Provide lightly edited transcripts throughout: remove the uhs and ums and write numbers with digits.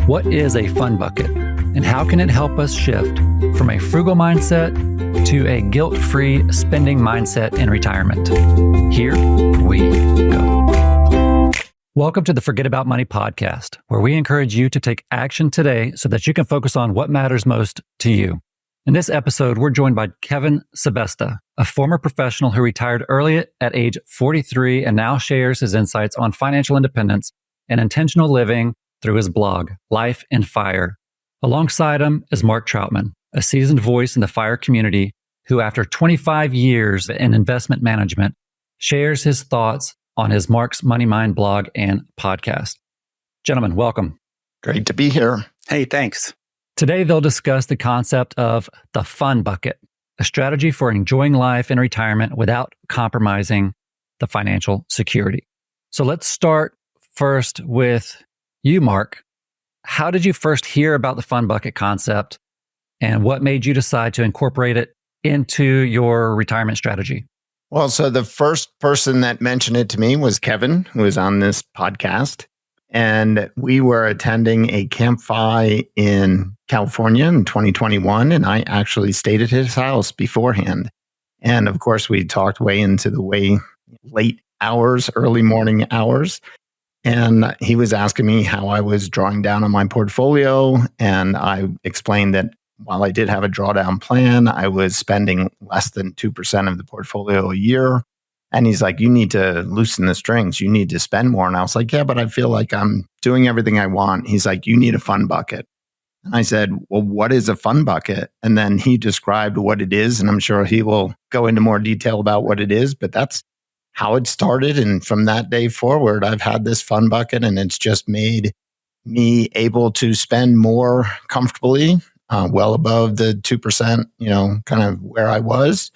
What is a fun bucket, and how can it help us shift from a frugal mindset to a guilt-free spending mindset in retirement? Here we go. Welcome to the Forget About Money podcast, where we encourage you to take action today so that you can focus on what matters most to you. In this episode, we're joined by Kevin Sebesta, a former professional who retired early at age 43 and now shares his insights on financial independence and intentional living through his blog, Life in Fire. Alongside him is Mark Trautman, a seasoned voice in the FIRE community who, after 25 years in investment management, shares his thoughts on his Mark's Money Mind blog and podcast. Gentlemen, welcome. Great to be here. Hey, thanks. Today, they'll discuss the concept of the fun bucket, a strategy for enjoying life in retirement without compromising the financial security. So let's start first with you, Mark. How did you first hear about the fun bucket concept, and what made you decide to incorporate it into your retirement strategy? Well, so the first person that mentioned it to me was Kevin, who was on this podcast. And we were attending a campfire in California in 2021, and I actually stayed at his house beforehand. And of course, we talked way into the late hours, early morning hours. And he was asking me how I was drawing down on my portfolio. And I explained that while I did have a drawdown plan, I was spending less than 2% of the portfolio a year. And he's like, you need to loosen the strings. You need to spend more. And I was like, yeah, but I feel like I'm doing everything I want. He's like, you need a fun bucket. And I said, well, what is a fun bucket? And then he described what it is. And I'm sure he will go into more detail about what it is, but that's how it started. And from that day forward, I've had this fun bucket, and it's just made me able to spend more comfortably, well above the 2%, kind of where I was.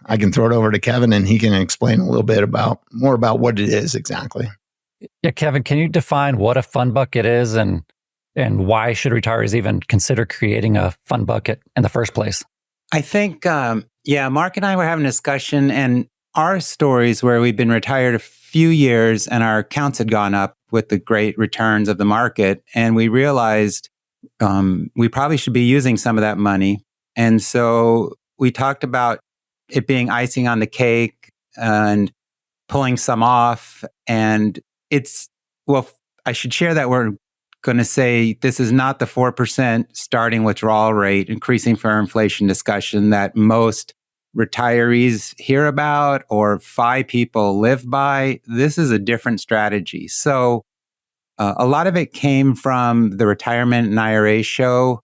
I can throw it over to Kevin, and he can explain a little bit more about what it is exactly. Yeah, Kevin, can you define what a fun bucket is, and why should retirees even consider creating a fun bucket in the first place? I think, Mark and I were having a discussion, and our stories where we've been retired a few years and our accounts had gone up with the great returns of the market. And we realized we probably should be using some of that money. And so we talked about it being icing on the cake and pulling some off. And I should share that we're going to say this is not the 4% starting withdrawal rate, increasing for inflation discussion that most retirees hear about or FI people live by. This is a different strategy. So a lot of it came from the Retirement and IRA show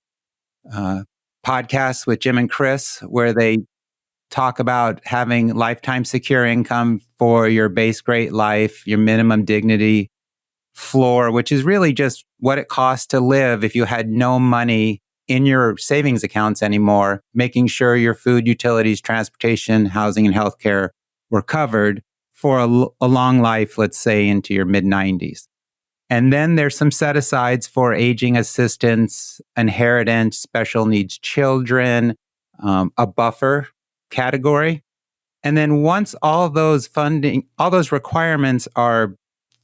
podcast with Jim and Chris, where they talk about having lifetime secure income for your base great life, your minimum dignity floor, which is really just what it costs to live if you had no money in your savings accounts anymore, making sure your food, utilities, transportation, housing, and healthcare were covered for a long life, let's say into your mid-90s. And then there's some set-asides for aging assistance, inheritance, special needs children, a buffer category. And then once all those requirements are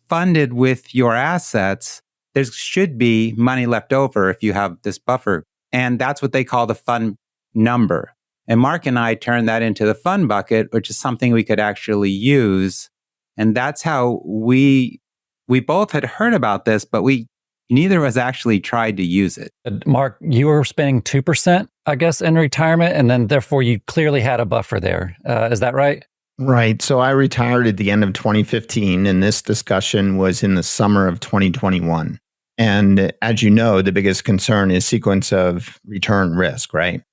funded with your assets, there should be money left over if you have this buffer. And that's what they call the fun number. And Mark and I turned that into the fun bucket, which is something we could actually use. And that's how we both had heard about this, but neither of us actually tried to use it. Mark, you were spending 2%, I guess, in retirement, and then therefore you clearly had a buffer there. Is that right? Right. So I retired at the end of 2015, and this discussion was in the summer of 2021. And as you know, the biggest concern is sequence of return risk, right?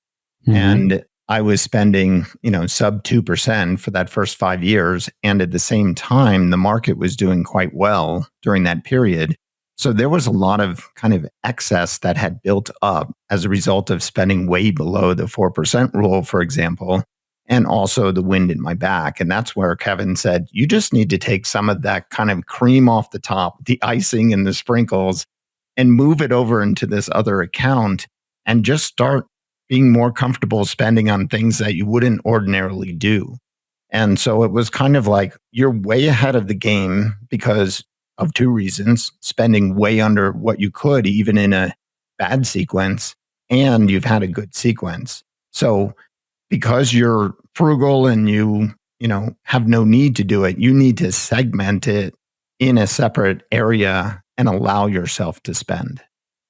Mm-hmm. And I was spending, sub 2% for that first 5 years. And at the same time, the market was doing quite well during that period. So there was a lot of kind of excess that had built up as a result of spending way below the 4% rule, for example, and also the wind in my back. And that's where Kevin said, you just need to take some of that kind of cream off the top, the icing and the sprinkles, and move it over into this other account and just start being more comfortable spending on things that you wouldn't ordinarily do. And so it was kind of like, you're way ahead of the game because of two reasons: spending way under what you could, even in a bad sequence, and you've had a good sequence. So because you're frugal and you know, have no need to do it, you need to segment it in a separate area and allow yourself to spend.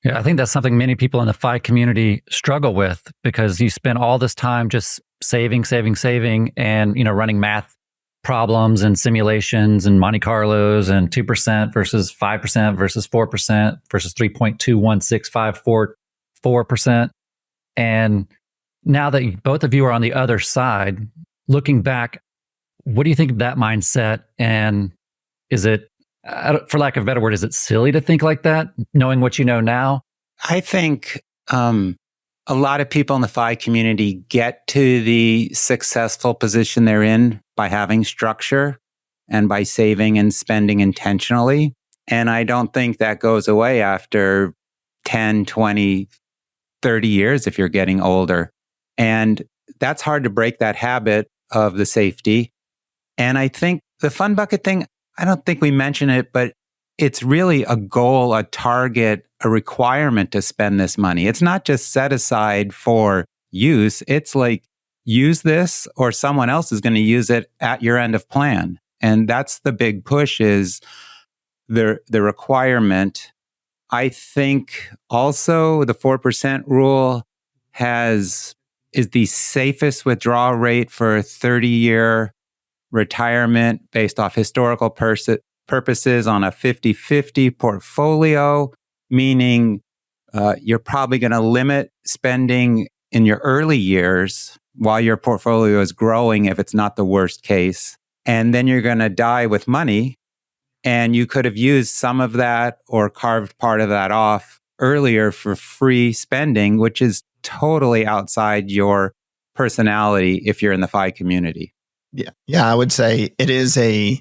Yeah, I think that's something many people in the FI community struggle with, because you spend all this time just saving, and, you know, running math problems and simulations and Monte Carlos and 2% versus 5% versus 4% versus 3.21654%. And now that both of you are on the other side, looking back, what do you think of that mindset? And is it, for lack of a better word, is it silly to think like that, knowing what you know now? I think a lot of people in the FI community get to the successful position they're in by having structure and by saving and spending intentionally. And I don't think that goes away after 10, 20, 30 years if you're getting older. And that's hard to break that habit of the safety. And I think the fun bucket thing, I don't think we mention it, but it's really a goal, a target, a requirement to spend this money. It's not just set aside for use. It's like, use this or someone else is going to use it at your end of plan. And that's the big push, is the requirement. I think also the 4% rule is the safest withdrawal rate for a 30-year retirement based off historical purposes on a 50-50 portfolio, meaning you're probably going to limit spending in your early years while your portfolio is growing, if it's not the worst case. And then you're going to die with money. And you could have used some of that or carved part of that off earlier for free spending, which is totally outside your personality if you're in the FI community. Yeah, I would say it is a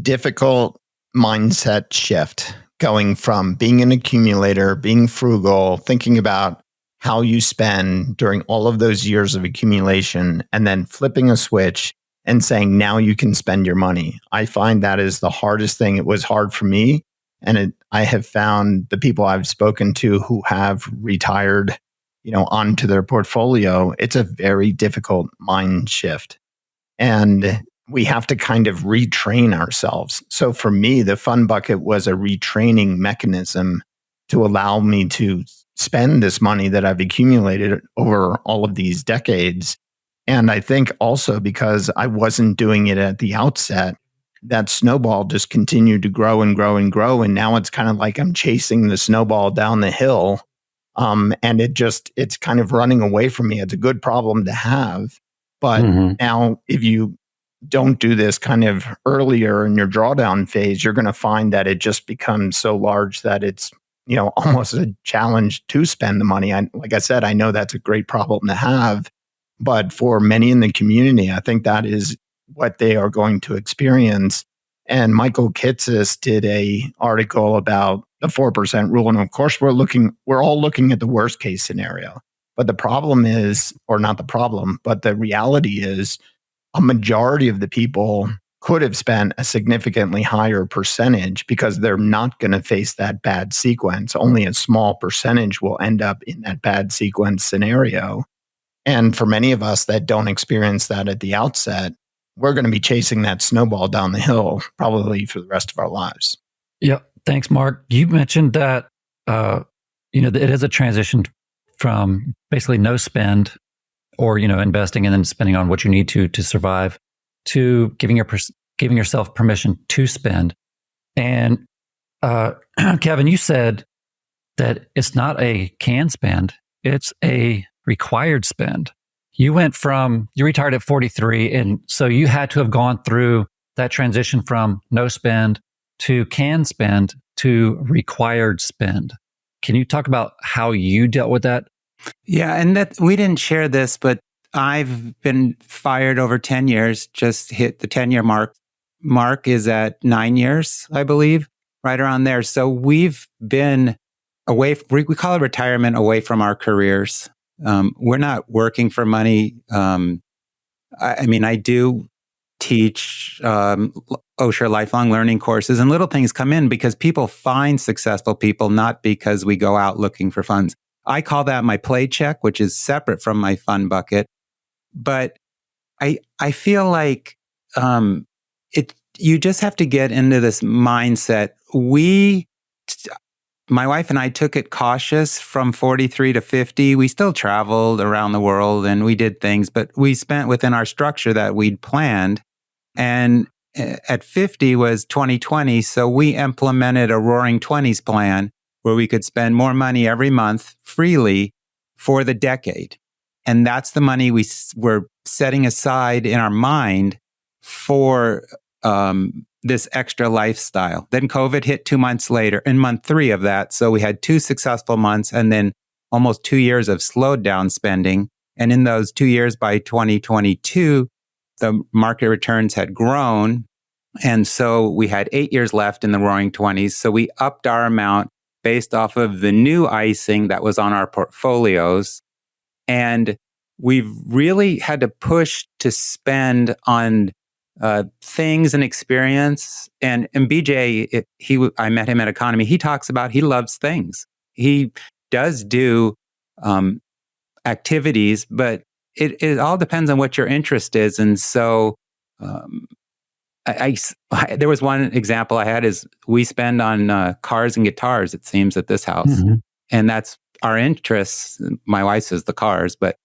difficult mindset shift, going from being an accumulator, being frugal, thinking about how you spend during all of those years of accumulation, and then flipping a switch and saying, now you can spend your money. I find that is the hardest thing. It was hard for me. And I have found the people I've spoken to who have retired, you know, onto their portfolio, it's a very difficult mind shift. And we have to kind of retrain ourselves. So for me, the fun bucket was a retraining mechanism to allow me to spend this money that I've accumulated over all of these decades. And I think also because I wasn't doing it at the outset, that snowball just continued to grow and grow and grow. And now it's kind of like I'm chasing the snowball down the hill. And it's kind of running away from me. It's a good problem to have. But now if you don't do this kind of earlier in your drawdown phase, you're going to find that it just becomes so large that it's, you know, almost a challenge to spend the money. Like I said, I know that's a great problem to have, but for many in the community, I think that is what they are going to experience. And Michael Kitces did a article about the 4% rule. And of course, we're all looking at the worst case scenario. But the problem is, or not the problem, but the reality is, a majority of the people could have spent a significantly higher percentage because they're not going to face that bad sequence. Only a small percentage will end up in that bad sequence scenario. And for many of us that don't experience that at the outset, we're going to be chasing that snowball down the hill probably for the rest of our lives. Yeah. Thanks, Mark. You mentioned that, it is a transition from basically no spend, or, investing and then spending on what you need to survive, to giving yourself permission to spend. And Kevin, you said that it's not a can spend, it's a required spend. You retired at 43, and so you had to have gone through that transition from no spend to can spend to required spend. Can you talk about how you dealt with that? Yeah, and that we didn't share this, but I've been fired over 10 years, just hit the 10-year mark. Mark is at 9 years, I believe, right around there. So we've been away, we call it retirement, away from our careers. We're not working for money. I do teach OSHA lifelong learning courses, and little things come in because people find successful people, not because we go out looking for funds. I call that my play check, which is separate from my fund bucket. But I feel like you just have to get into this mindset. My wife and I took it cautious from 43 to 50. We still traveled around the world and we did things, but we spent within our structure that we'd planned. And at 50 was 2020. So we implemented a Roaring 20s plan where we could spend more money every month freely for the decade. And that's the money we were setting aside in our mind for this extra lifestyle. Then COVID hit 2 months later, in month 3 of that. So we had 2 successful months and then almost 2 years of slowed down spending. And in those 2 years by 2022, the market returns had grown. And so we had 8 years left in the Roaring 20s. So we upped our amount based off of the new icing that was on our portfolios. And we've really had to push to spend on things and experience. And BJ, I met him at Economy. He talks about he loves things. He does do activities, but it all depends on what your interest is. And so there was one example I had is we spend on cars and guitars, it seems, at this house. Mm-hmm. And that's our interests. My wife says the cars, but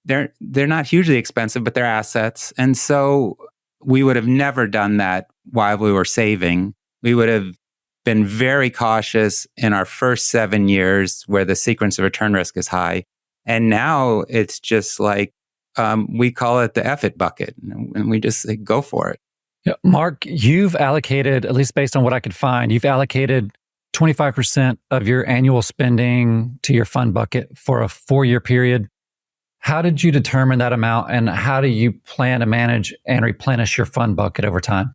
they're not hugely expensive, but they're assets. And so we would have never done that while we were saving. We would have been very cautious in our first 7 years where the sequence of return risk is high. And now it's just like, we call it the F it bucket, and we just say, go for it. Yeah, Mark, you've allocated, at least based on what I could find, you've allocated 25% of your annual spending to your fund bucket for a 4-year period. How did you determine that amount, and how do you plan to manage and replenish your fund bucket over time?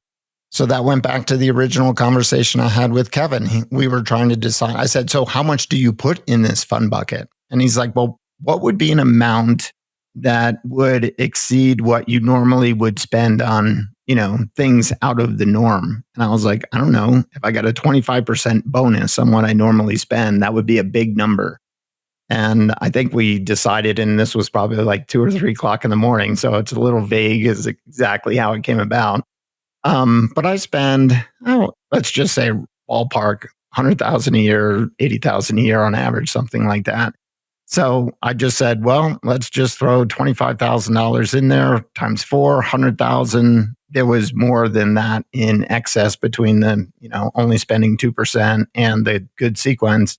So that went back to the original conversation I had with Kevin. We were trying to decide. I said, so how much do you put in this fund bucket? And he's like, well, what would be an amount that would exceed what you normally would spend on, things out of the norm? And I was like, I don't know. If I got a 25% bonus on what I normally spend, that would be a big number. And I think we decided, and this was probably like 2 or 3 o'clock in the morning, so it's a little vague as exactly how it came about. But I spend, let's just say ballpark, $100,000 a year, $80,000 a year on average, something like that. So I just said, well, let's just throw $25,000 in there times 4, 100,000. There was more than that in excess between the, only spending 2% and the good sequence.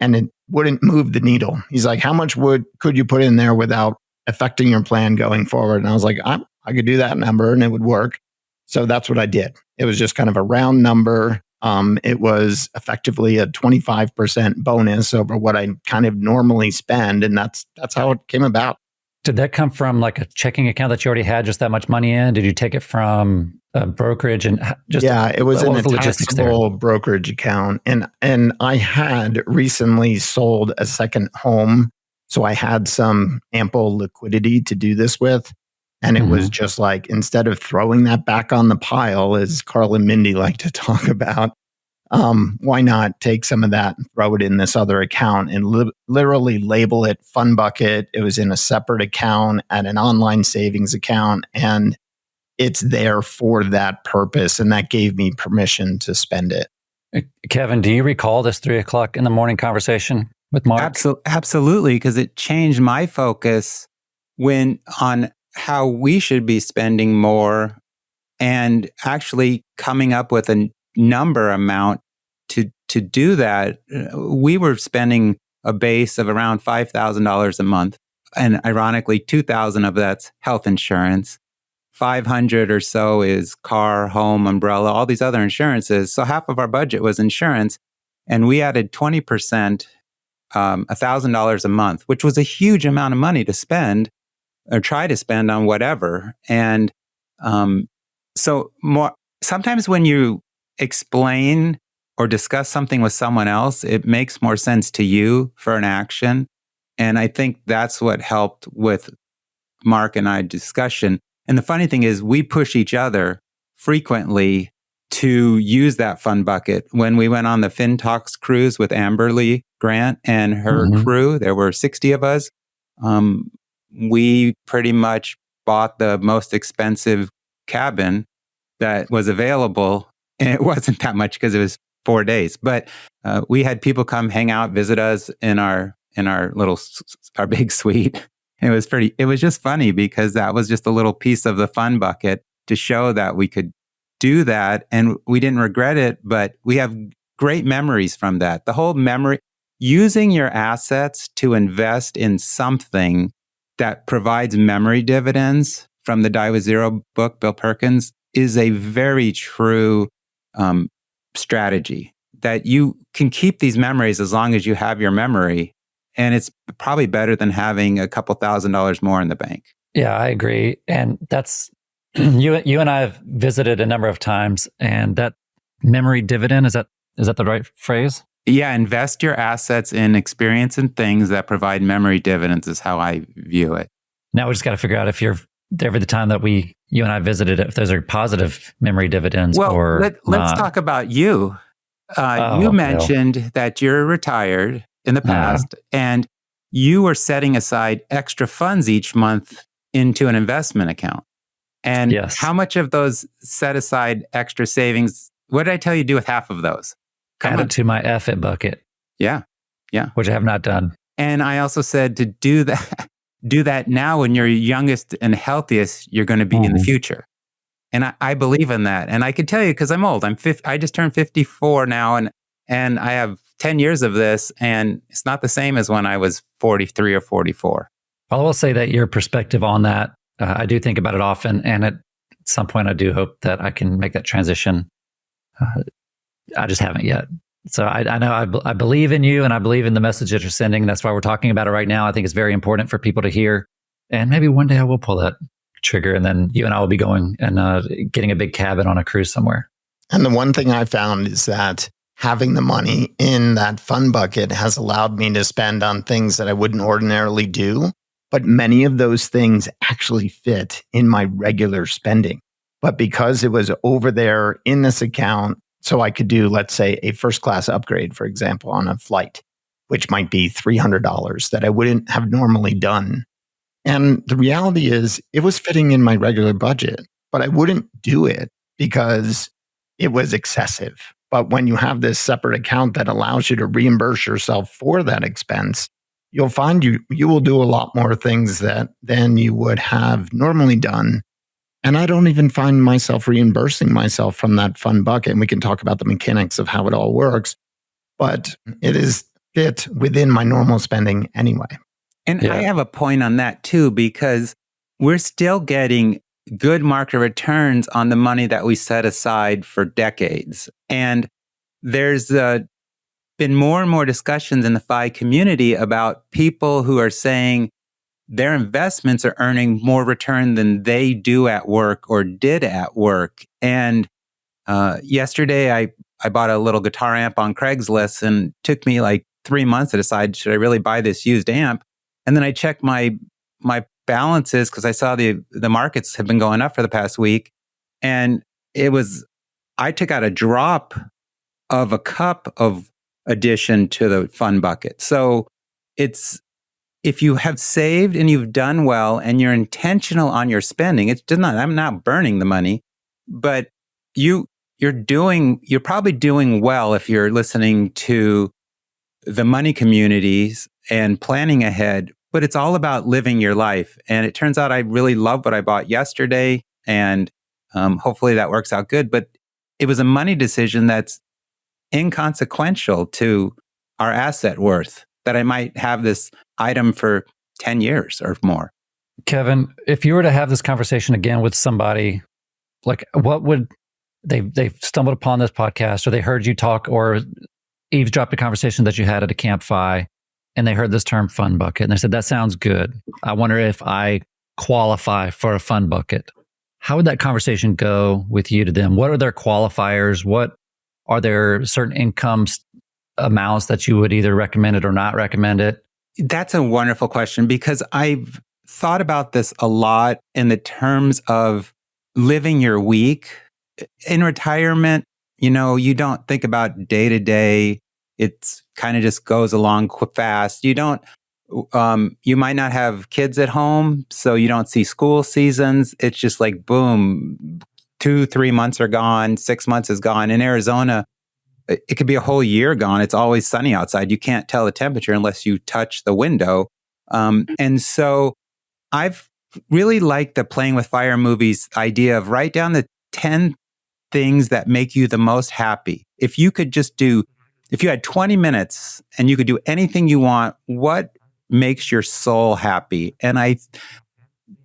And it wouldn't move the needle. He's like, how much could you put in there without affecting your plan going forward? And I was like, I could do that number and it would work. So that's what I did. It was just kind of a round number. It was effectively a 25% bonus over what I kind of normally spend. And that's how it came about. Did that come from like a checking account that you already had just that much money in? Did you take it from a brokerage and just? Yeah, it was in a taxable brokerage account. And I had recently sold a second home. So I had some ample liquidity to do this with. And it was just like, instead of throwing that back on the pile, as Carl and Mindy like to talk about, why not take some of that and throw it in this other account and literally label it fund bucket. It was in a separate account at an online savings account, and it's there for that purpose. And that gave me permission to spend it. Kevin, do you recall this 3 o'clock in the morning conversation with Mark? Absolutely, because it changed my focus on how we should be spending more and actually coming up with a number amount to do that. We were spending a base of around $5,000 a month. And ironically, $2,000 of that's health insurance. $500 or so is car, home, umbrella, all these other insurances. So half of our budget was insurance. And we added 20%, $1,000 a month, which was a huge amount of money to spend or try to spend on whatever. And sometimes when you explain or discuss something with someone else, it makes more sense to you for an action. And I think that's what helped with Mark and I discussion. And the funny thing is, we push each other frequently to use that fun bucket. When we went on the FinTalks cruise with Amberly Grant and her crew, there were 60 of us. We pretty much bought the most expensive cabin that was available. And it wasn't that much because it was 4 days. But we had people come hang out, visit us in our our big suite. It was just funny because that was just a little piece of the fun bucket to show that we could do that. And we didn't regret it, but we have great memories from that. The whole memory, using your assets to invest in something that provides memory dividends from the Die with Zero book, Bill Perkins, is a very true strategy that you can keep these memories as long as you have your memory. And it's probably better than having a couple $1,000s more in the bank. Yeah, I agree. And that's, you and I have visited a number of times, and that memory dividend, is that the right phrase? Yeah, invest your assets in experience and things that provide memory dividends is how I view it. Now we just got to figure out if every the time that you and I visited, if those are positive memory dividends or let's talk about you. You mentioned that you're retired in the past, and you were setting aside extra funds each month into an investment account. And how much of those set aside extra savings, what did I tell you to do with half of those? Add it to my F-it bucket. Yeah. Which I have not done. And I also said to do that now when you're youngest and healthiest, you're going to be in the future. And I believe in that. And I can tell you, because I'm old, I just turned 54 now, and I have 10 years of this, and it's not the same as when I was 43 or 44. I will say that your perspective on that, I do think about it often, and at some point I do hope that I can make that transition. I just haven't yet. So I know I believe in you, and I believe in the message that you're sending. That's why we're talking about it right now. I think it's very important for people to hear. And maybe one day I will pull that trigger, and then you and I will be going and getting a big cabin on a cruise somewhere. And the one thing I found is that having the money in that fun bucket has allowed me to spend on things that I wouldn't ordinarily do. But many of those things actually fit in my regular spending. But because it was over there in this account, so I could do, let's say, a first class upgrade, for example, on a flight, which might be $300 that I wouldn't have normally done. And the reality is it was fitting in my regular budget, but I wouldn't do it because it was excessive. But when you have this separate account that allows you to reimburse yourself for that expense, you'll find you will do a lot more things than you would have normally done. And I don't even find myself reimbursing myself from that fun bucket. And we can talk about the mechanics of how it all works, but it is fit within my normal spending anyway. And I have a point on that too, because we're still getting good market returns on the money that we set aside for decades. And there's been more and more discussions in the FI community about people who are saying their investments are earning more return than they do at work or did at work. And yesterday, I bought a little guitar amp on Craigslist, and it took me like 3 months to decide, should I really buy this used amp? And then I checked my balances because I saw the markets have been going up for the past week. And I took out a drop of a cup of addition to the fun bucket. So if you have saved and you've done well and you're intentional on your spending, I'm not burning the money, but you're probably doing well if you're listening to the money communities and planning ahead, but it's all about living your life. And it turns out I really love what I bought yesterday, and hopefully that works out good. But it was a money decision that's inconsequential to our asset worth, that I might have this item for 10 years or more. Kevin, if you were to have this conversation again with somebody, like what would they've stumbled upon this podcast, or they heard you talk or eavesdropped a conversation that you had at a campfire, and they heard this term fun bucket, and they said, that sounds good. I wonder if I qualify for a fun bucket. How would that conversation go with you to them? What are their qualifiers? What are there certain income amounts that you would either recommend it or not recommend it? That's a wonderful question, because I've thought about this a lot in the terms of living your week. In retirement, you don't think about day to day. It's kind of just goes along fast. You might not have kids at home, so you don't see school seasons. It's just like, boom, 2-3 months are gone, 6 months is gone. In Arizona, it could be a whole year gone. It's always sunny outside. You can't tell the temperature unless you touch the window. And so I've really liked the Playing with Fire movies idea of write down the 10 things that make you the most happy. If you had 20 minutes and you could do anything you want, what makes your soul happy? And I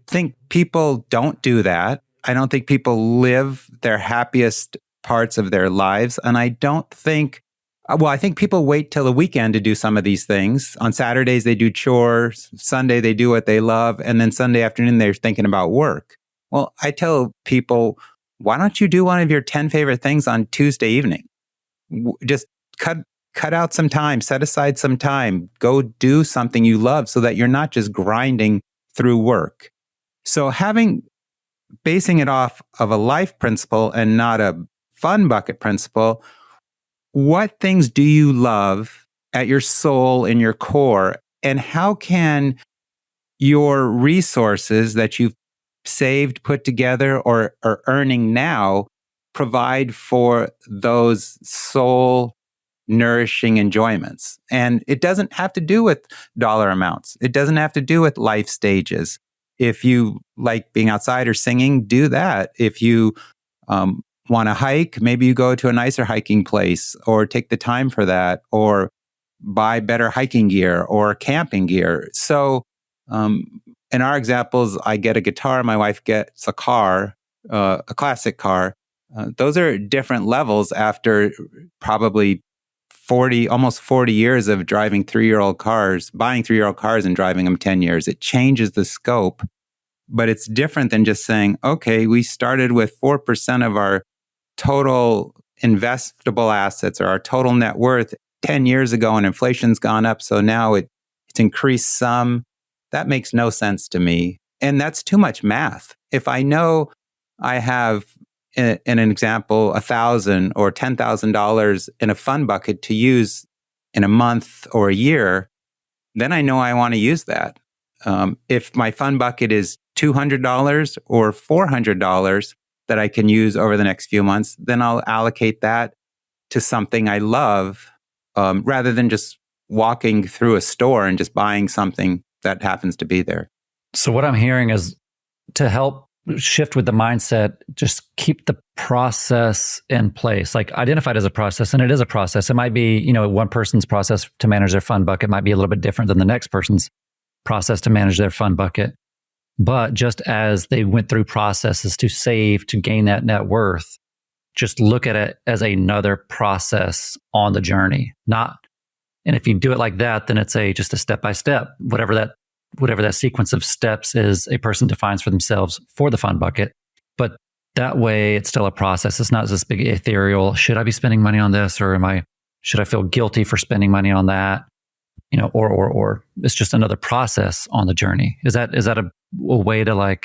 think people don't do that. I don't think people live their happiest parts of their lives. And I think people wait till the weekend to do some of these things. On Saturdays, they do chores. Sunday, they do what they love. And then Sunday afternoon, they're thinking about work. Well, I tell people, why don't you do one of your 10 favorite things on Tuesday evening? Just cut out some time, set aside some time, go do something you love so that you're not just grinding through work. So basing it off of a life principle and not a fun bucket principle, what things do you love at your soul, in your core, and how can your resources that you've saved, put together, or are earning now provide for those soul nourishing enjoyments? And it doesn't have to do with dollar amounts. It doesn't have to do with life stages. If you like being outside or singing, do that. If you want to hike, maybe you go to a nicer hiking place or take the time for that, or buy better hiking gear or camping gear. So in our examples, I get a guitar, my wife gets a car, a classic car. Those are different levels after probably almost 40 years of driving 3-year-old cars, buying 3-year-old cars and driving them 10 years. It changes the scope, but it's different than just saying, okay, we started with 4% of our total investable assets or our total net worth 10 years ago, and inflation's gone up. So now it's increased some. That makes no sense to me. And that's too much math. If I know I have, in an example, $1,000 or $10,000 in a fund bucket to use in a month or a year, then I know I want to use that. If my fund bucket is $200 or $400 that I can use over the next few months, then I'll allocate that to something I love, rather than just walking through a store and just buying something that happens to be there. So what I'm hearing is, to help shift with the mindset, just keep the process in place. Like, identify it as a process, and it is a process. It might be, one person's process to manage their fund bucket might be a little bit different than the next person's process to manage their fund bucket. But just as they went through processes to save, to gain that net worth, just look at it as another process on the journey. And if you do it like that, then it's just a step-by-step, whatever that sequence of steps is a person defines for themselves for the fund bucket. But that way, it's still a process. It's not this big ethereal, should I be spending money on this, or should I feel guilty for spending money on that? Or it's just another process on the journey. Is that a way to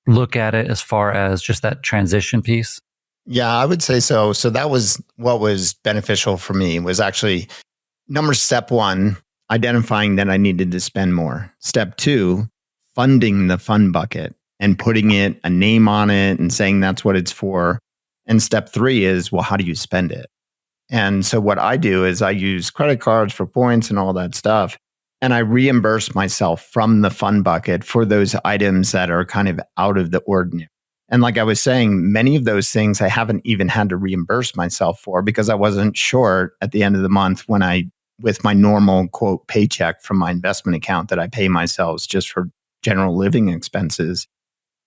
look at it as far as just that transition piece? Yeah, I would say so. So that was what was beneficial for me, was actually step 1, identifying that I needed to spend more. Step 2, funding the fund bucket and putting a name on it and saying that's what it's for. And step 3 is, well, how do you spend it? And so what I do is I use credit cards for points and all that stuff. And I reimburse myself from the fund bucket for those items that are kind of out of the ordinary. And like I was saying, many of those things I haven't even had to reimburse myself for, because I wasn't short at the end of the month with my normal quote paycheck from my investment account that I pay myself just for general living expenses.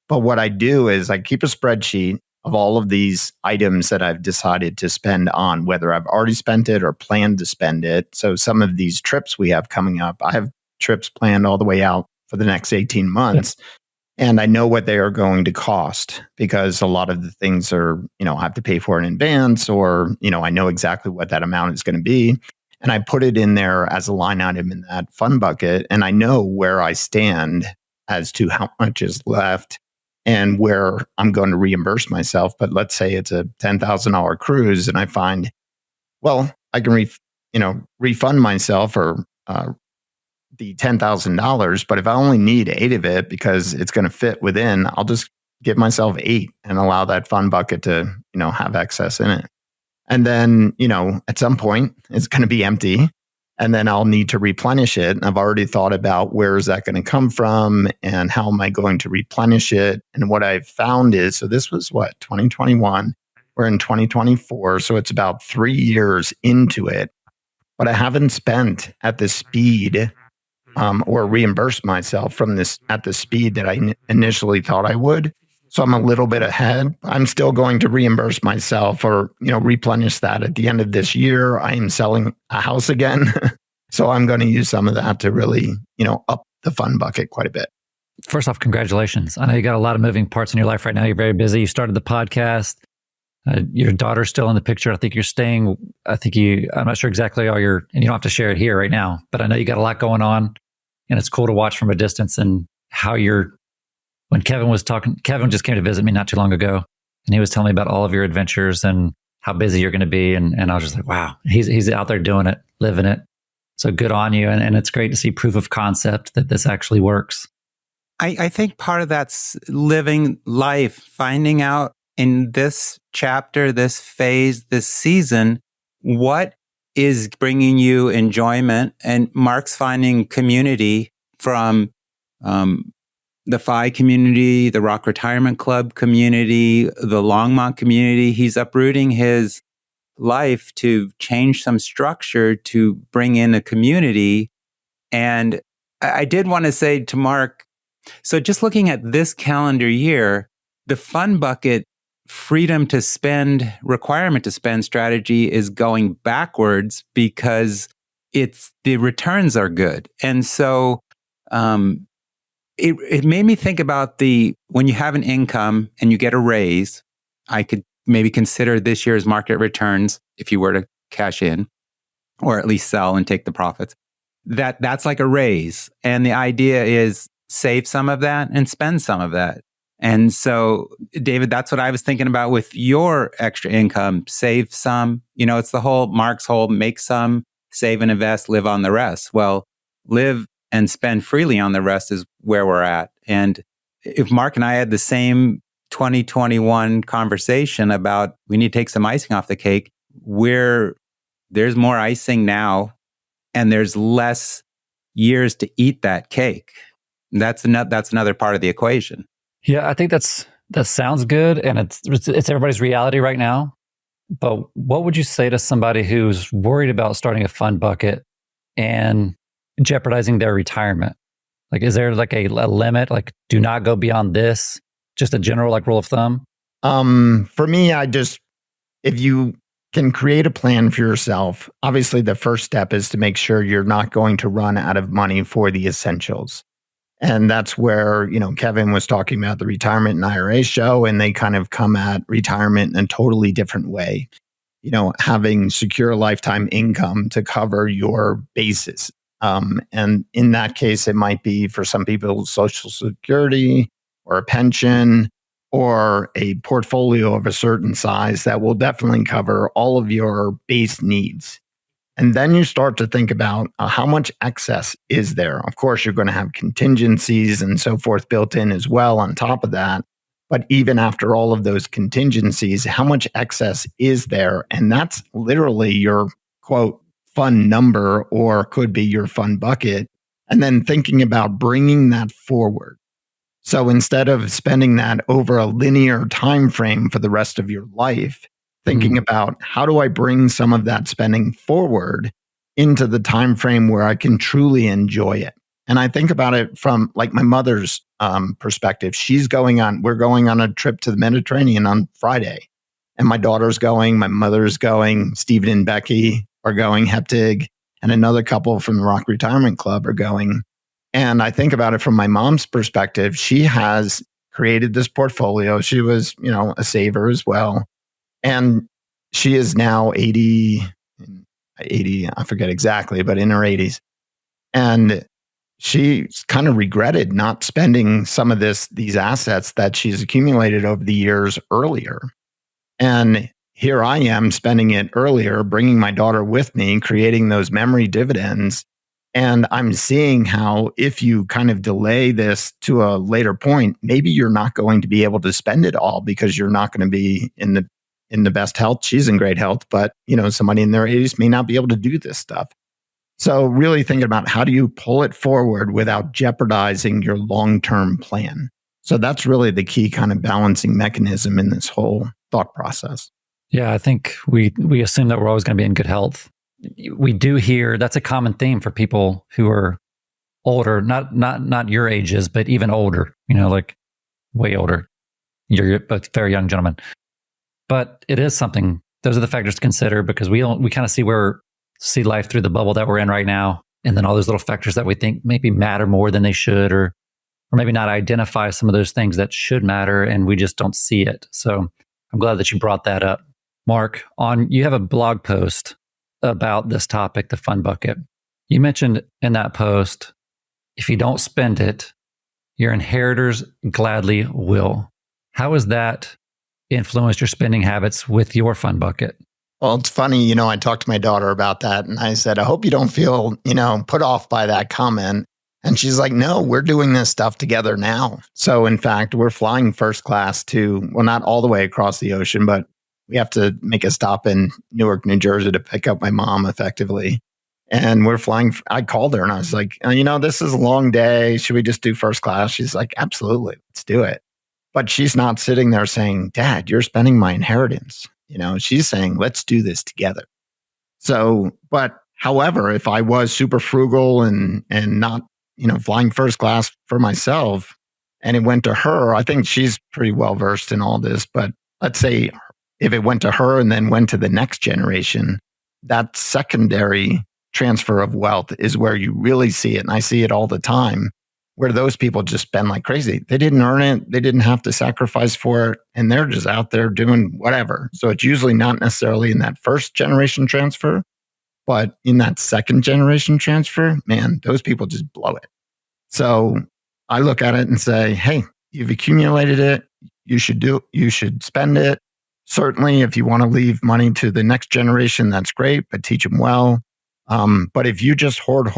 But what I do is I keep a spreadsheet of all of these items that I've decided to spend on, whether I've already spent it or planned to spend it. So some of these trips we have coming up, I have trips planned all the way out for the next 18 months. And I know what they are going to cost, because a lot of the things are, I have to pay for in advance, or, I know exactly what that amount is going to be. And I put it in there as a line item in that fund bucket. And I know where I stand as to how much is left and where I'm going to reimburse myself. But let's say it's a $10,000 cruise and I find, well, I can refund myself or the $10,000, but if I only need 8 of it because it's going to fit within, I'll just give myself 8 and allow that fund bucket to, have excess in it. And then, at some point it's going to be empty and then I'll need to replenish it. And I've already thought about where is that going to come from and how am I going to replenish it? And what I've found is, so this was 2021, we're in 2024. So it's about 3 years into it, but I haven't spent at the speed or reimbursed myself at the speed that I initially thought I would. So I'm a little bit ahead. I'm still going to reimburse myself or, replenish that at the end of this year. I am selling a house again. So I'm going to use some of that to really, up the fund bucket quite a bit. First off, congratulations. I know you got a lot of moving parts in your life right now. You're very busy. You started the podcast. Your daughter's still in the picture. I think you're staying. I'm not sure exactly and you don't have to share it here right now, but I know you got a lot going on and it's cool to watch from a distance and how when Kevin was talking, Kevin just came to visit me not too long ago and he was telling me about all of your adventures and how busy you're going to be. And I was just like, wow, he's out there doing it, living it. So good on you. And it's great to see proof of concept that this actually works. I think part of that's living life, finding out in this chapter, this phase, this season, what is bringing you enjoyment. And Mark's finding community from the FI community, the Rock Retirement Club community, the Longmont community. He's uprooting his life to change some structure to bring in a community. And I did want to say to Mark, so just looking at this calendar year, the fund bucket requirement to spend strategy is going backwards because the returns are good. And so it made me think about when you have an income and you get a raise, I could maybe consider this year's market returns if you were to cash in or at least sell and take the profits. That's like a raise. And the idea is save some of that and spend some of that. And so, David, that's what I was thinking about with your extra income. Save some, it's Mark's whole make some, save and invest, live on the rest. Well, live and spend freely on the rest is where we're at. And if Mark and I had the same 2021 conversation about we need to take some icing off the cake, there's more icing now and there's less years to eat that cake. That's another part of the equation. Yeah, I think that sounds good, and it's everybody's reality right now. But what would you say to somebody who's worried about starting a fund bucket and jeopardizing their retirement? Like, is there like a limit? Like, do not go beyond this? Just a general rule of thumb? For me, if you can create a plan for yourself, obviously the first step is to make sure you're not going to run out of money for the essentials. And that's where, Kevin was talking about the retirement and IRA show, and they kind of come at retirement in a totally different way. Having secure lifetime income to cover your basis. And in that case, it might be for some people, Social Security or a pension or a portfolio of a certain size that will definitely cover all of your base needs. And then you start to think about how much excess is there. Of course, you're going to have contingencies and so forth built in as well on top of that. But even after all of those contingencies, how much excess is there? And that's literally your, quote, fund number, or could be your fund bucket. And then thinking about bringing that forward. So instead of spending that over a linear time frame for the rest of your life, thinking about how do I bring some of that spending forward into the time frame where I can truly enjoy it. And I think about it from like my mother's perspective. We're going on a trip to the Mediterranean on Friday. And my daughter's going, my mother's going, Stephen and Becky are going, Heptig, and another couple from the Rock Retirement Club are going. And I think about it from my mom's perspective. She has created this portfolio. She was, a saver as well. And she is now 80, I forget exactly, but in her 80s. And she's kind of regretted not spending some of these assets that she's accumulated over the years earlier. And here I am spending it earlier, bringing my daughter with me, creating those memory dividends. And I'm seeing how if you kind of delay this to a later point, maybe you're not going to be able to spend it all because you're not going to be in the best health. She's in great health, but somebody in their 80s may not be able to do this stuff. So really thinking about how do you pull it forward without jeopardizing your long-term plan. So that's really the key kind of balancing mechanism in this whole thought process. Yeah, I think we assume that we're always going to be in good health. We do hear that's a common theme for people who are older, not your ages, but even older, like way older. You're both very young gentlemen. But it is something, those are the factors to consider because we kind of see life through the bubble that we're in right now. And then all those little factors that we think maybe matter more than they should, or maybe not identify some of those things that should matter, and we just don't see it. So I'm glad that you brought that up. Mark, you have a blog post about this topic, the fun bucket. You mentioned in that post, if you don't spend it, your inheritors gladly will. How has that influenced your spending habits with your fun bucket? Well, it's funny, I talked to my daughter about that and I said, I hope you don't feel, put off by that comment. And she's like, no, we're doing this stuff together now. So in fact, we're flying first class not all the way across the ocean, but we have to make a stop in Newark, New Jersey to pick up my mom effectively. And we're flying. I called her and I was like, this is a long day. Should we just do first class? She's like, absolutely, let's do it. But she's not sitting there saying, Dad, you're spending my inheritance. She's saying, let's do this together. So, but however, if I was super frugal and not, flying first class for myself and it went to her, I think she's pretty well versed in all this. But let's say if it went to her and then went to the next generation, that secondary transfer of wealth is where you really see it. And I see it all the time where those people just spend like crazy. They didn't earn it. They didn't have to sacrifice for it. And they're just out there doing whatever. So it's usually not necessarily in that first generation transfer, but in that second generation transfer, man, those people just blow it. So I look at it and say, hey, you've accumulated it. You should spend it. Certainly, if you want to leave money to the next generation, that's great, but teach them well. But if you just hoard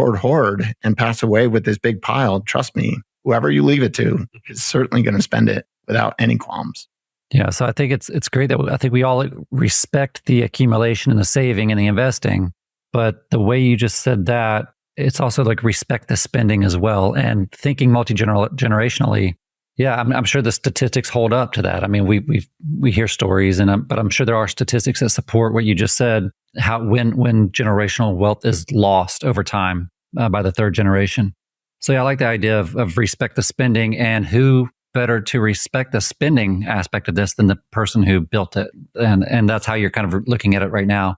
and pass away with this big pile, trust me, whoever you leave it to is certainly going to spend it without any qualms. Yeah, so I think it's great that I think we all respect the accumulation and the saving and the investing, but the way you just said that, it's also like respect the spending as well and thinking multi-generationally. Yeah, I'm sure the statistics hold up to that. I mean, we hear stories, but I'm sure there are statistics that support what you just said. How when generational wealth is lost over time by the third generation. So yeah, I like the idea of respect the spending, and who better to respect the spending aspect of this than the person who built it, and that's how you're kind of looking at it right now.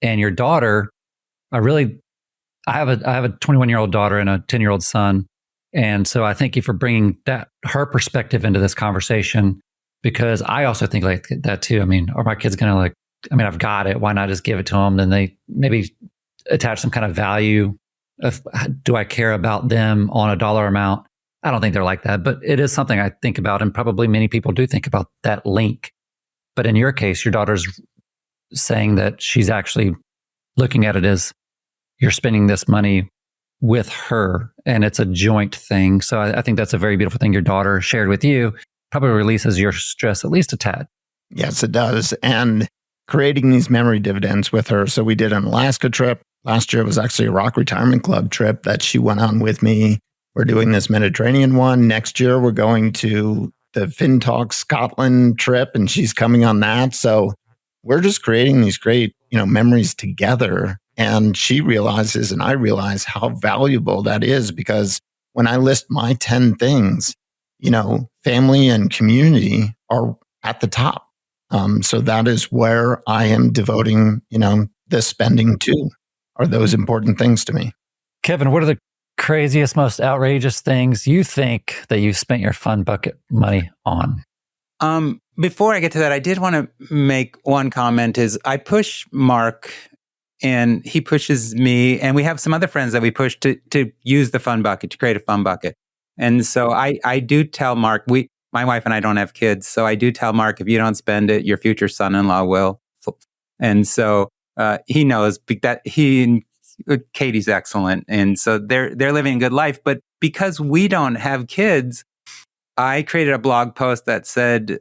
And your daughter, I have a 21-year-old daughter and a 10-year-old son. And so I thank you for bringing her perspective into this conversation, because I also think like that too. I mean, are my kids going to I've got it. Why not just give it to them? Then they maybe attach some kind of value of, do I care about them on a dollar amount? I don't think they're like that, but it is something I think about. And probably many people do think about that link. But in your case, your daughter's saying that she's actually looking at it as you're spending this money with her, and it's a joint thing. So I think that's a very beautiful thing your daughter shared with you. Probably releases your stress at least a tad. Yes, it does. And creating these memory dividends with her. So we did an Alaska trip. Last year it was actually a Rock Retirement Club trip that she went on with me. We're doing this Mediterranean one. Next year we're going to the FinTalk Scotland trip, and she's coming on that. So we're just creating these great, memories together. And she realizes, and I realize how valuable that is, because when I list my 10 things, family and community are at the top. So that is where I am devoting, the spending to, are those important things to me. Kevin, what are the craziest, most outrageous things you think that you've spent your fun bucket money on? Before I get to that, I did want to make one comment. Is I push Mark and he pushes me, and we have some other friends that we push to use the fun bucket, to create a fun bucket. And so I do tell Mark, my wife and I don't have kids, so I do tell Mark, if you don't spend it, your future son-in-law will. And so he knows that Katie's excellent, and so they're living a good life. But because we don't have kids, I created a blog post that said,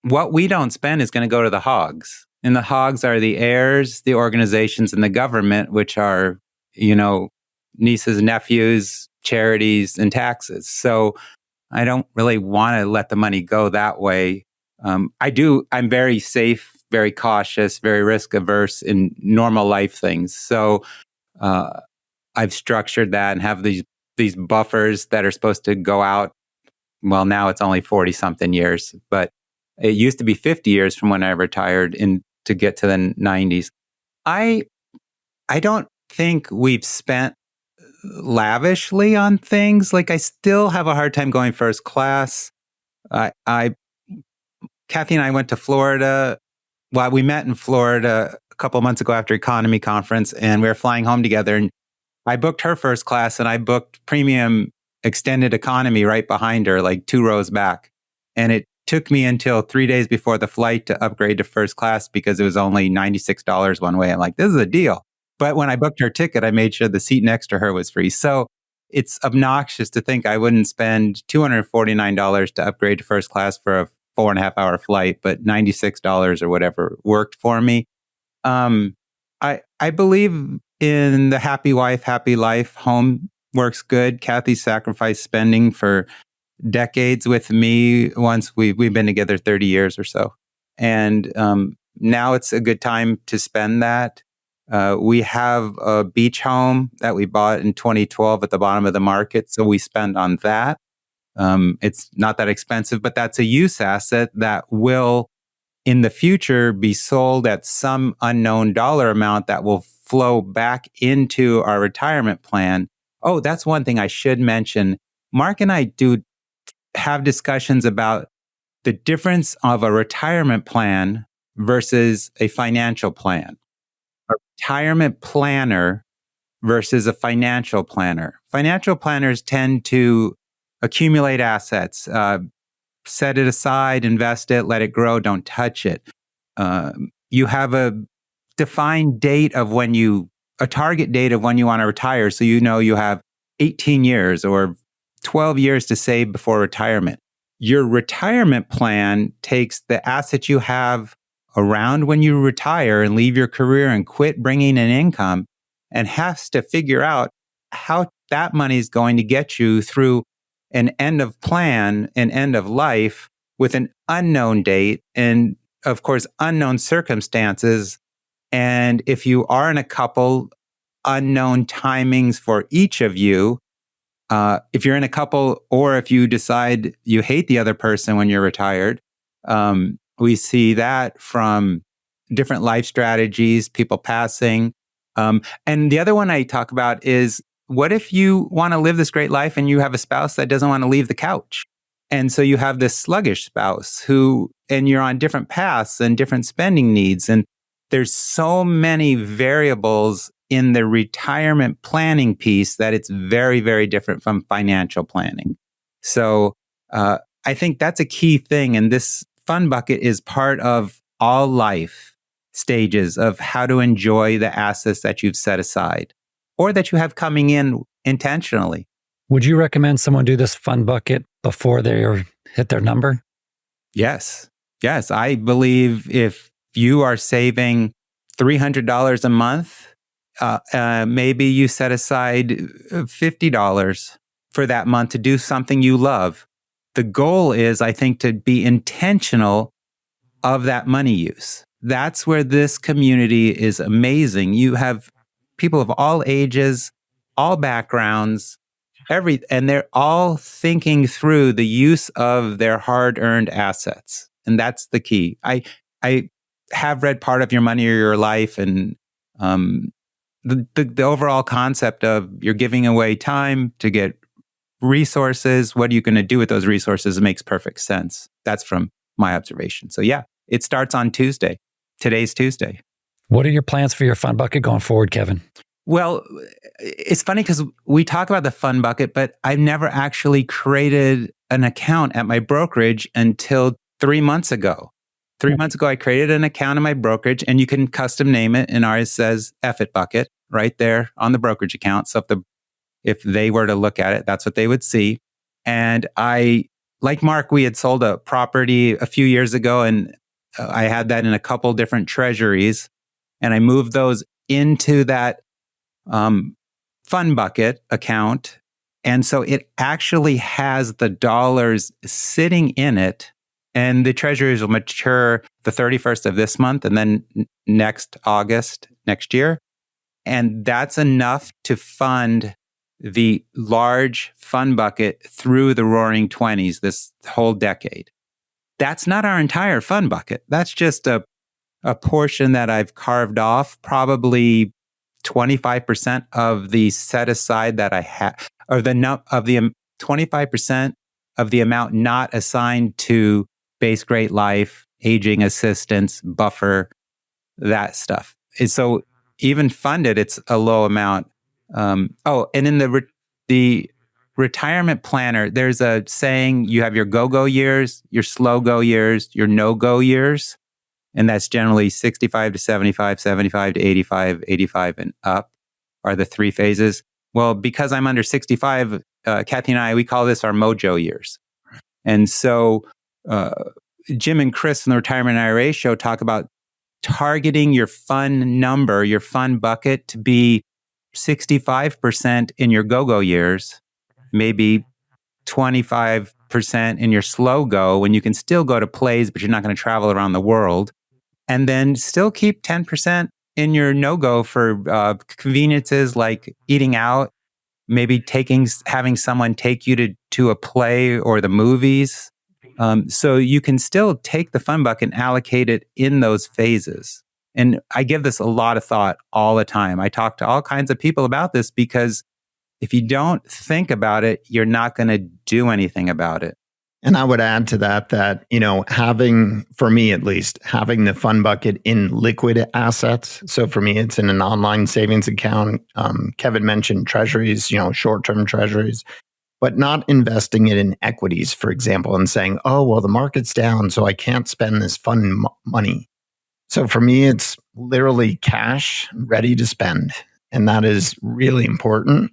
what we don't spend is going to go to the hogs. And the hogs are the heirs, the organizations, and the government, which are, nieces, nephews, charities, and taxes. So I don't really want to let the money go that way. I'm very safe, very cautious, very risk averse in normal life things. So I've structured that and have these buffers that are supposed to go out. Well, now it's only 40 something years, but it used to be 50 years from when I retired to get to the 90s. I don't think we've spent lavishly on things. Like, I still have a hard time going first class. Kathy and I went to Florida. Well, we met in Florida a couple of months ago after economy conference, and we were flying home together. And I booked her first class, and I booked premium extended economy right behind her, like 2 rows back. And it took me until 3 days before the flight to upgrade to first class because it was only $96 one way. I'm like, this is a deal. But when I booked her ticket, I made sure the seat next to her was free. So it's obnoxious to think I wouldn't spend $249 to upgrade to first class for a 4.5-hour flight, but $96 or whatever worked for me. I believe in the happy wife, happy life. Home works good. Kathy sacrificed spending for decades with me. Once we've been together 30 years or so. And now it's a good time to spend that. We have a beach home that we bought in 2012 at the bottom of the market. So we spend on that. It's not that expensive, but that's a use asset that will in the future be sold at some unknown dollar amount that will flow back into our retirement plan. Oh, that's one thing I should mention. Mark and I do have discussions about the difference of a retirement plan versus a financial plan. A retirement planner versus a financial planner. Financial planners tend to accumulate assets, set it aside, invest it, let it grow, don't touch it. You have a defined date of a target date of when you want to retire. So you have 18 years or 12 years to save before retirement. Your retirement plan takes the assets you have around when you retire and leave your career and quit bringing in income and has to figure out how that money is going to get you through an end of plan, an end of life with an unknown date and, of course, unknown circumstances. And if you are in a couple, unknown timings for each of you. If you're in a couple or if you decide you hate the other person when you're retired, we see that from different life strategies, people passing. And the other one I talk about is, what if you want to live this great life and you have a spouse that doesn't want to leave the couch? And so you have this sluggish spouse and you're on different paths and different spending needs. And there's so many variables in the retirement planning piece that it's very, very different from financial planning. So I think that's a key thing. And this fun bucket is part of all life stages of how to enjoy the assets that you've set aside or that you have coming in intentionally. Would you recommend someone do this fun bucket before they hit their number? Yes. I believe if you are saving $300 a month, maybe you set aside $50 for that month to do something you love. The goal is, I think, to be intentional of that money use. That's where this community is amazing. You have people of all ages, all backgrounds, and they're all thinking through the use of their hard-earned assets. And that's the key. I have read Part of Your Money or Your Life, and the overall concept of you're giving away time to get resources. What are you going to do with those resources? It makes perfect sense. That's from my observation. So yeah, it starts on Tuesday. Today's Tuesday. What are your plans for your fund bucket going forward, Kevin? Well, it's funny because we talk about the fund bucket, but I've never actually created an account at my brokerage until 3 months ago. 3 months ago, I created an account in my brokerage, and you can custom name it. And ours says F it bucket right there on the brokerage account. So if they were to look at it, that's what they would see. And like Mark, we had sold a property a few years ago, and I had that in a couple different treasuries, and I moved those into that fund bucket account. And so it actually has the dollars sitting in it, and the treasuries will mature the 31st of this month and then next August next year. And that's enough to fund the large fund bucket through the roaring 20s this whole decade. That's not our entire fund bucket. That's just a portion that I've carved off, probably 25% of the set aside that I have, or the 25% of the amount not assigned to base great life, aging assistance, buffer, that stuff. And so even funded, it's a low amount. And in the retirement planner, there's a saying: you have your go-go years, your slow-go years, your no-go years. And that's generally 65 to 75, 75 to 85, 85 and up are the three phases. Well, because I'm under 65, Kathy and I, we call this our mojo years. And so Jim and Chris from the Retirement IRA show talk about targeting your fund number, your fund bucket, to be 65% in your go-go years, maybe 25% in your slow go, when you can still go to plays, but you're not going to travel around the world. And then still keep 10% in your no-go for conveniences like eating out, maybe having someone take you to a play or the movies. So you can still take the fund bucket and allocate it in those phases. And I give this a lot of thought all the time. I talk to all kinds of people about this, because if you don't think about it, you're not going to do anything about it. And I would add to that, for me at least, having the fund bucket in liquid assets. So for me, it's in an online savings account. Kevin mentioned treasuries, short-term treasuries, but not investing it in equities, for example, and saying, oh, well, the market's down, so I can't spend this fund money. So for me, it's literally cash ready to spend. And that is really important.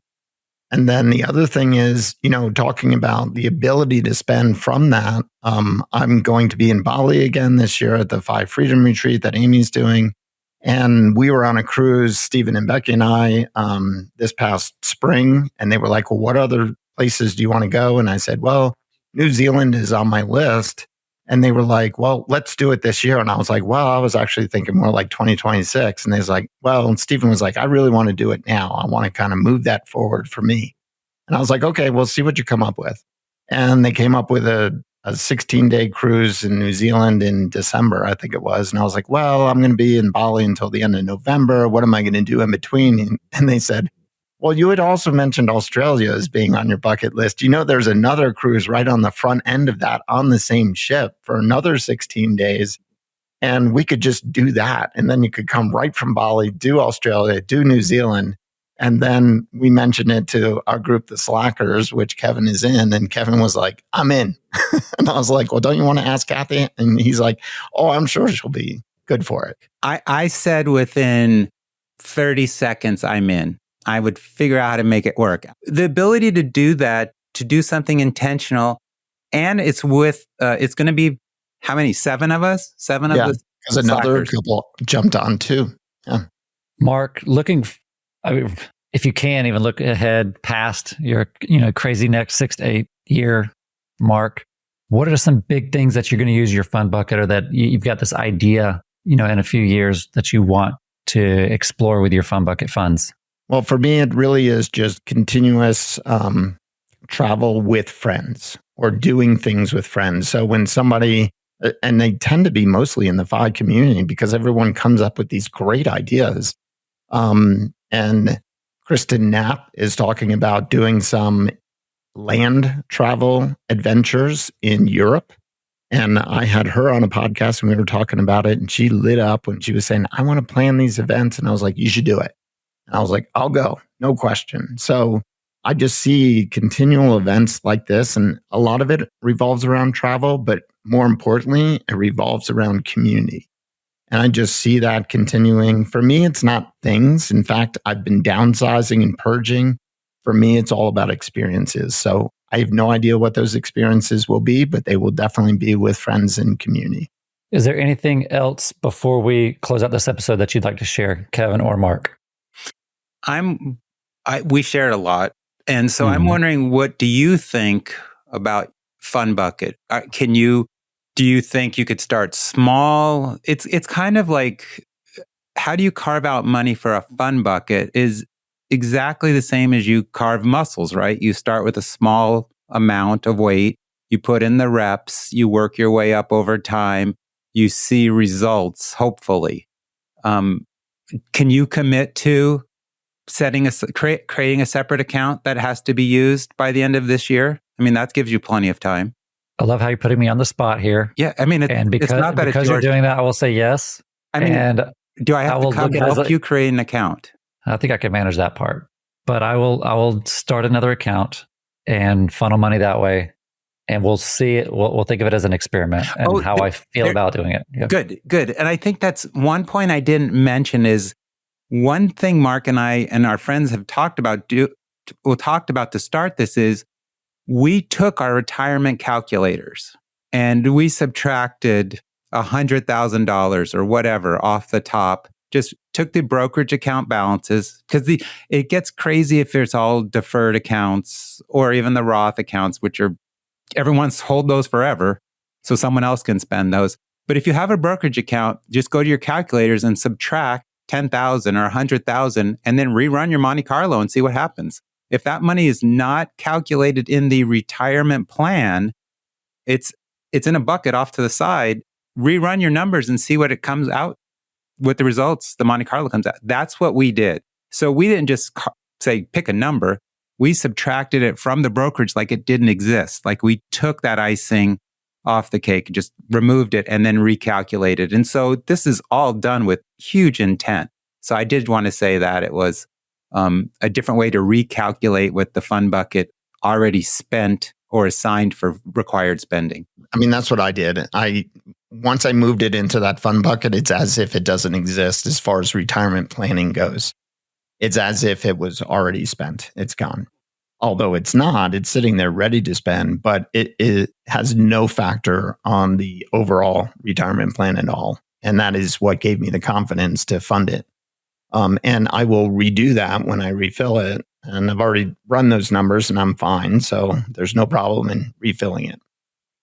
And then the other thing is, talking about the ability to spend from that. I'm going to be in Bali again this year at the 5 Freedom Retreat that Amy's doing. And we were on a cruise, Stephen and Becky and I, this past spring. And they were like, well, what other places do you want to go? And I said, well, New Zealand is on my list. And they were like, well, let's do it this year. And I was like, well, I was actually thinking more like 2026. And they was like, well, and Stephen was like, I really want to do it now. I want to kind of move that forward for me. And I was like, okay, we'll see what you come up with. And they came up with a 16-day cruise in New Zealand in December, I think it was. And I was like, well, I'm going to be in Bali until the end of November. What am I going to do in between? And they said, well, you had also mentioned Australia as being on your bucket list. There's another cruise right on the front end of that on the same ship for another 16 days. And we could just do that. And then you could come right from Bali, do Australia, do New Zealand. And then we mentioned it to our group, the Slackers, which Kevin is in. And Kevin was like, I'm in. And I was like, well, don't you want to ask Kathy? And he's like, oh, I'm sure she'll be good for it. I said within 30 seconds, I'm in. I would figure out how to make it work. The ability to do that, to do something intentional, and it's going to be, how many? 7 of us? 7 of us? Because another couple jumped on too. Yeah. Mark, if you can even look ahead past your crazy next 6 to 8 year mark, what are some big things that you're going to use your fund bucket, or that you've got this idea, in a few years that you want to explore with your fund bucket funds? Well, for me, it really is just continuous travel with friends or doing things with friends. So when somebody, and they tend to be mostly in the FI community, because everyone comes up with these great ideas. And Kristen Knapp is talking about doing some land travel adventures in Europe. And I had her on a podcast and we were talking about it. And she lit up when she was saying, I want to plan these events. And I was like, you should do it. And I was like, I'll go, no question. So I just see continual events like this. And a lot of it revolves around travel, but more importantly, it revolves around community. And I just see that continuing. For me, it's not things. In fact, I've been downsizing and purging. For me, it's all about experiences. So I have no idea what those experiences will be, but they will definitely be with friends and community. Is there anything else before we close out this episode that you'd like to share, Kevin or Mark? We shared a lot. And so I'm wondering, what do you think about Fun Bucket? Do you think you could start small? It's kind of like, how do you carve out money for a Fun Bucket is exactly the same as you carve muscles, right? You start with a small amount of weight, you put in the reps, you work your way up over time, you see results, hopefully. Can you commit to creating a separate account that has to be used by the end of this year? I mean, that gives you plenty of time. I love how you're putting me on the spot here. Yeah, I mean, because it's not that because you're doing that, I will say yes. I mean, and do I have to come help you create an account? I think I can manage that part, but I will start another account and funnel money that way, and we'll see it. We'll think of it as an experiment and how I feel about doing it. Yeah. Good. And I think that's one point I didn't mention is one thing Mark and I and our friends have talked about to start this is we took our retirement calculators and we subtracted $100,000 or whatever off the top, just took the brokerage account balances, because it gets crazy if it's all deferred accounts or even the Roth accounts, which are, everyone's hold those forever so someone else can spend those. But if you have a brokerage account, just go to your calculators and subtract 10,000 or 100,000 and then rerun your Monte Carlo and see what happens. If that money is not calculated in the retirement plan, it's in a bucket off to the side. Rerun your numbers and see what it comes out with the results. The Monte Carlo comes out. That's what we did. So we didn't just say, pick a number. We subtracted it from the brokerage like it didn't exist. Like we took that icing off the cake, just removed it and then recalculated. And so this is all done with huge intent. So I did want to say that it was a different way to recalculate what the Fun Bucket already spent or assigned for required spending. I mean, that's what I did. Once I moved it into that Fun Bucket, it's as if it doesn't exist as far as retirement planning goes. It's as if it was already spent. It's gone. Although it's not, it's sitting there ready to spend, but it has no factor on the overall retirement plan at all. And that is what gave me the confidence to fund it. And I will redo that when I refill it. And I've already run those numbers and I'm fine. So there's no problem in refilling it.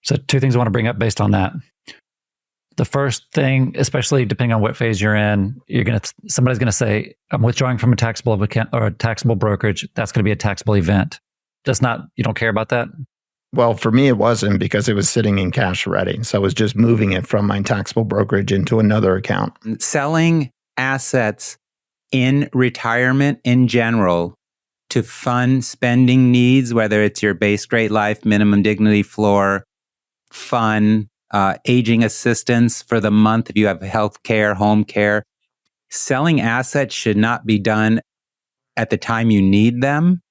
So two things I want to bring up based on that. The first thing, especially depending on what phase you're in, somebody's going to say, I'm withdrawing from a taxable account or a taxable brokerage. That's going to be a taxable event. You don't care about that? Well, for me, it wasn't, because it was sitting in cash already. So I was just moving it from my taxable brokerage into another account. Selling assets in retirement in general to fund spending needs, whether it's your base rate life, minimum dignity floor, fun, aging assistance for the month if you have health care, home care. Selling assets should not be done at the time you need them.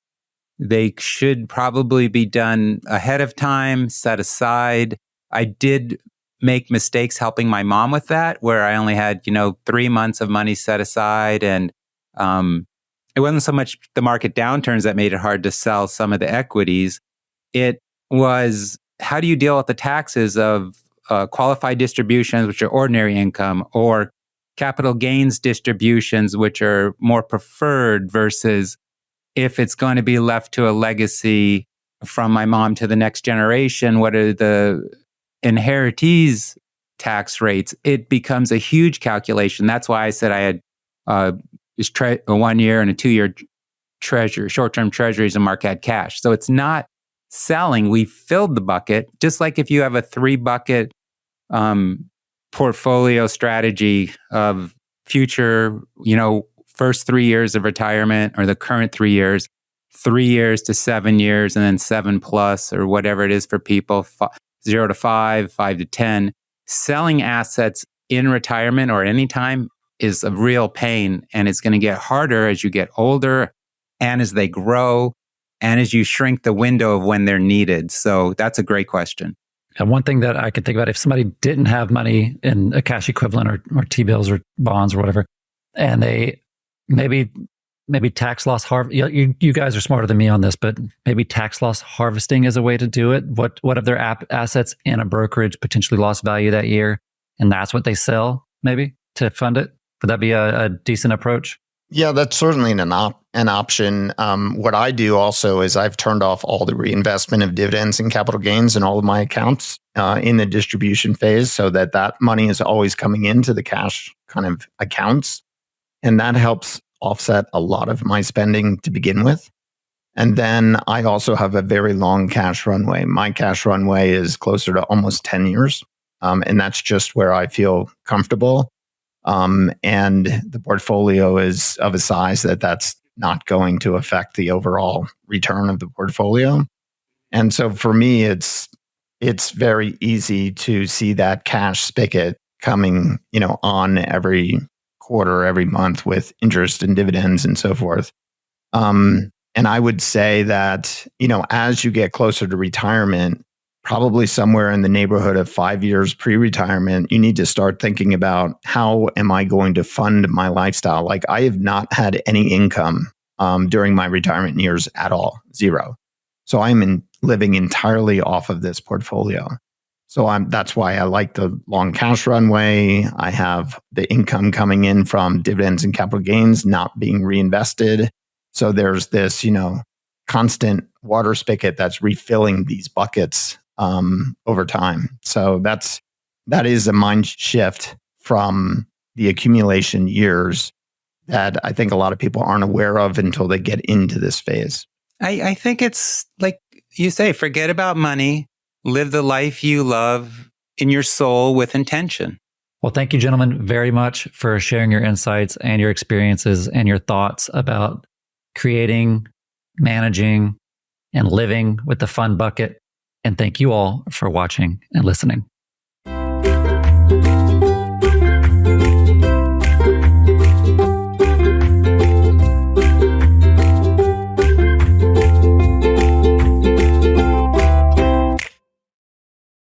They should probably be done ahead of time, set aside. I did make mistakes helping my mom with that, where I only had, 3 months of money set aside. And it wasn't so much the market downturns that made it hard to sell some of the equities. It was, how do you deal with the taxes of qualified distributions, which are ordinary income, or capital gains distributions, which are more preferred, versus if it's going to be left to a legacy from my mom to the next generation, what are the inheritees tax rates? It becomes a huge calculation. That's why I said I had a 1 year and a 2 year short-term treasuries, and Mark had cash. So it's not selling. We filled the bucket, just like if you have a 3-bucket portfolio strategy of future, first 3 years of retirement, or the current 3 years, 3 years to 7 years, and then 7+ or whatever it is for people. 0 to 5, 5 to 10. Selling assets in retirement or anytime is a real pain, and it's going to get harder as you get older and as they grow and as you shrink the window of when they're needed. So that's a great question. And one thing that I could think about, if somebody didn't have money in a cash equivalent or T-bills or bonds or whatever, and they maybe tax loss you guys are smarter than me on this, but maybe tax loss harvesting is a way to do it. What if their assets in a brokerage potentially lost value that year, and that's what they sell maybe to fund it? Would that be a decent approach? Yeah, that's certainly an option. What I do also is I've turned off all the reinvestment of dividends and capital gains in all of my accounts in the distribution phase, so that money is always coming into the cash kind of accounts. And that helps offset a lot of my spending to begin with. And then I also have a very long cash runway. My cash runway is closer to almost 10 years. And that's just where I feel comfortable. And the portfolio is of a size that's not going to affect the overall return of the portfolio. And so for me, it's very easy to see that cash spigot coming, on every quarter, every month with interest and dividends and so forth. And I would say that, as you get closer to retirement, probably somewhere in the neighborhood of 5 years pre-retirement, you need to start thinking about, how am I going to fund my lifestyle? Like, I have not had any income during my retirement years at all, zero. So I'm living entirely off of this portfolio. So that's why I like the long cash runway. I have the income coming in from dividends and capital gains not being reinvested. So there's this, constant water spigot that's refilling these buckets over time. So that is a mind shift from the accumulation years that I think a lot of people aren't aware of until they get into this phase. I think it's like you say, forget about money, live the life you love in your soul with intention. Well, thank you, gentlemen, very much for sharing your insights and your experiences and your thoughts about creating, managing, and living with the fun bucket. And thank you all for watching and listening.